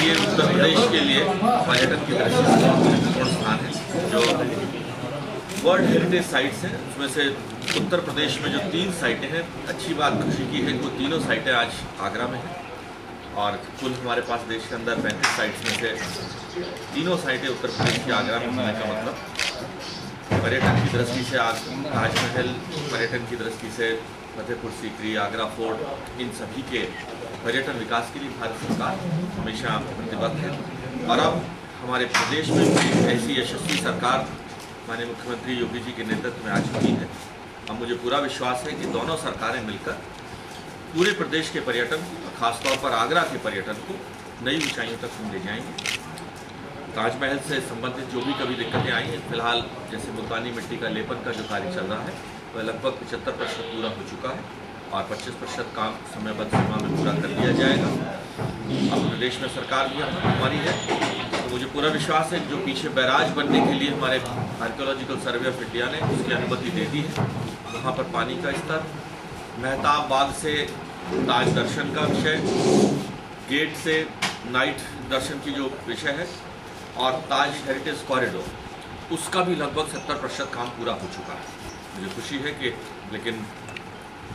ये उत्तर प्रदेश के लिए पर्यटन की दृष्टि से बहुत महत्वपूर्ण स्थान है। जो वर्ल्ड हेरिटेज साइट्स हैं उसमें से उत्तर प्रदेश में जो 3 साइटें हैं, अच्छी बात खुशी की है कि वो तीनों साइटें आज आगरा में हैं और कुल हमारे पास देश के अंदर 35 साइट्स में से तीनों साइटें उत्तर प्रदेश के आगरा में होने का मतलब पर्यटन की दृष्टि से आज ताजमहल, पर्यटन की दृष्टि से फतेहपुर सीकरी, आगरा फोर्ट, इन सभी के पर्यटन विकास के लिए भारत सरकार हमेशा प्रतिबद्ध है। और अब हमारे प्रदेश में भी ऐसी यशस्वी सरकार माननीय मुख्यमंत्री योगी जी के नेतृत्व में आ चुकी है। अब मुझे पूरा विश्वास है कि दोनों सरकारें मिलकर पूरे प्रदेश के पर्यटन, खासतौर पर आगरा के पर्यटन को नई ऊंचाइयों तक हम ले जाएंगे। ताजमहल से संबंधित जो भी कभी दिक्कतें आई हैं, फिलहाल जैसे मुल्तानी मिट्टी का लेपन का जो कार्य चल रहा है वह लगभग 75% पूरा हो चुका है और 25% काम समयबद्ध सीमा में पूरा कर लिया जाएगा। अब प्रदेश में सरकार भी हमारी है, तो मुझे पूरा विश्वास है जो पीछे बैराज बनने के लिए हमारे आर्कियोलॉजिकल सर्वे ऑफ इंडिया ने उसकी अनुमति दे दी है, वहाँ पर पानी का स्तर, मेहताब बाग से ताज दर्शन का विषय, गेट से नाइट दर्शन की जो विषय है और ताज हेरिटेज कॉरिडोर, उसका भी लगभग 70% काम पूरा हो चुका है। मुझे खुशी है कि लेकिन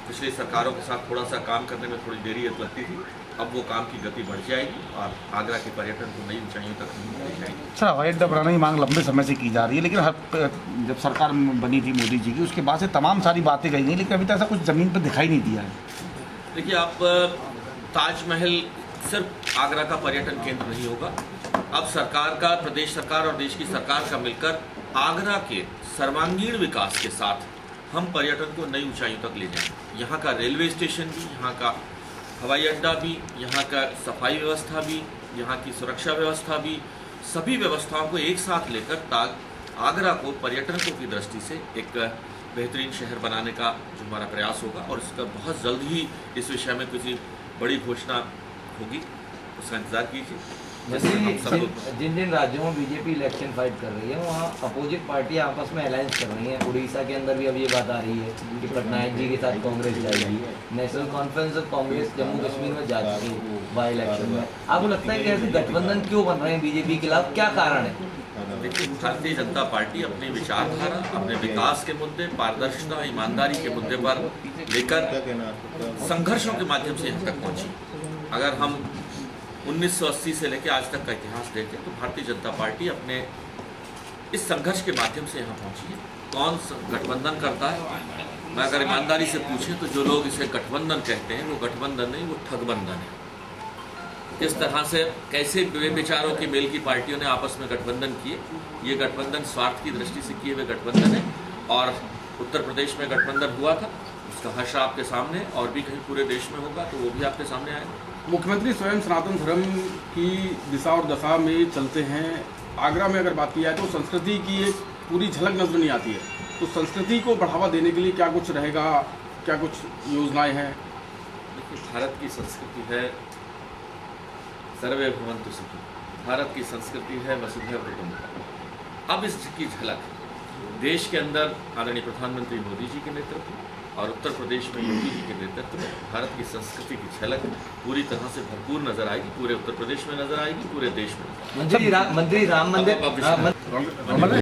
पिछली सरकारों के साथ थोड़ा सा काम करने में थोड़ी देरी लगती थी, अब वो काम की गति बढ़ जाएगी और आगरा के पर्यटन को नई ऊंचाइयों तक ले जाएंगे। अच्छा, हवाई अड्डा बनाने की मांग लंबे समय से की जा रही है, लेकिन जब सरकार बनी थी मोदी जी की, उसके बाद से तमाम सारी बातें कही गई, लेकिन अभी तक ऐसा कुछ ज़मीन पर दिखाई नहीं दिया है। देखिए, आप ताजमहल सिर्फ आगरा का पर्यटन केंद्र नहीं होगा। अब सरकार का, प्रदेश सरकार और देश की सरकार का मिलकर आगरा के सर्वांगीण विकास के साथ हम पर्यटन को नई ऊंचाइयों तक ले जाएंगे। यहाँ का रेलवे स्टेशन भी, यहाँ का हवाई अड्डा भी, यहाँ का सफाई व्यवस्था भी, यहाँ की सुरक्षा व्यवस्था भी, सभी व्यवस्थाओं को एक साथ लेकर आगरा को पर्यटकों की दृष्टि से एक बेहतरीन शहर बनाने का जो हमारा प्रयास होगा और इसका बहुत जल्द ही इस विषय में किसी बड़ी घोषणा होगी, उसका इंतजार कीजिए। जिन जिन राज्यों में बीजेपी इलेक्शन फाइट कर रही है वहाँ अपोजिट पार्टियाँ आपस में अलायंस कर रही हैं। उड़ीसा के अंदर भी अब ये बात आ रही है कि पटनायक जी के साथ कांग्रेस जाएगी। National conference of Congress Jammu Kashmir में जा चुकी है बाई इलेक्शन में। आपको लगता है कि ऐसे गठबंधन क्यों बन रहे हैं बीजेपी के खिलाफ, क्या कारण है? देखिए, भारतीय जनता पार्टी अपनी विचारधारा, अपने विकास के मुद्दे, पारदर्शिता, ईमानदारी के मुद्दे पर लेकर संघर्षों के माध्यम से यहाँ तक पहुँची। अगर हम 1980 से लेकर आज तक का इतिहास देखें तो भारतीय जनता पार्टी अपने इस संघर्ष के माध्यम से यहाँ पहुँची है। कौन गठबंधन करता है? मैं अगर ईमानदारी से पूछें तो जो लोग इसे गठबंधन कहते हैं वो गठबंधन नहीं, वो ठगबंधन है। किस तरह से कैसे बेविचारों के मेल की पार्टियों ने आपस में गठबंधन किए, ये गठबंधन स्वार्थ की दृष्टि से किए हुए गठबंधन है। और उत्तर प्रदेश में गठबंधन हुआ था, उसका हर्ष आपके सामने, और भी कहीं पूरे देश में होगा तो वो भी आपके सामने आएगा। मुख्यमंत्री स्वयं सनातन धर्म की दिशा और दशा में चलते हैं। आगरा में अगर बात की जाए तो संस्कृति की एक पूरी झलक नजर नहीं आती है, तो संस्कृति को बढ़ावा देने के लिए क्या कुछ रहेगा, क्या कुछ योजनाएं हैं? देखिए, भारत की संस्कृति है सर्वे भवन्तु सुखिनः, भारत की संस्कृति है वसुधैव कुटुम्बकम्। अब इसकी झलक देश के अंदर आदरणीय प्रधानमंत्री मोदी जी के नेतृत्व और उत्तर प्रदेश में योगी जी के नेतृत्व में भारत की संस्कृति की झलक पूरी तरह से भरपूर नजर आएगी, पूरे उत्तर प्रदेश में नजर आएगी, पूरे देश में। मंत्री राम मंदिर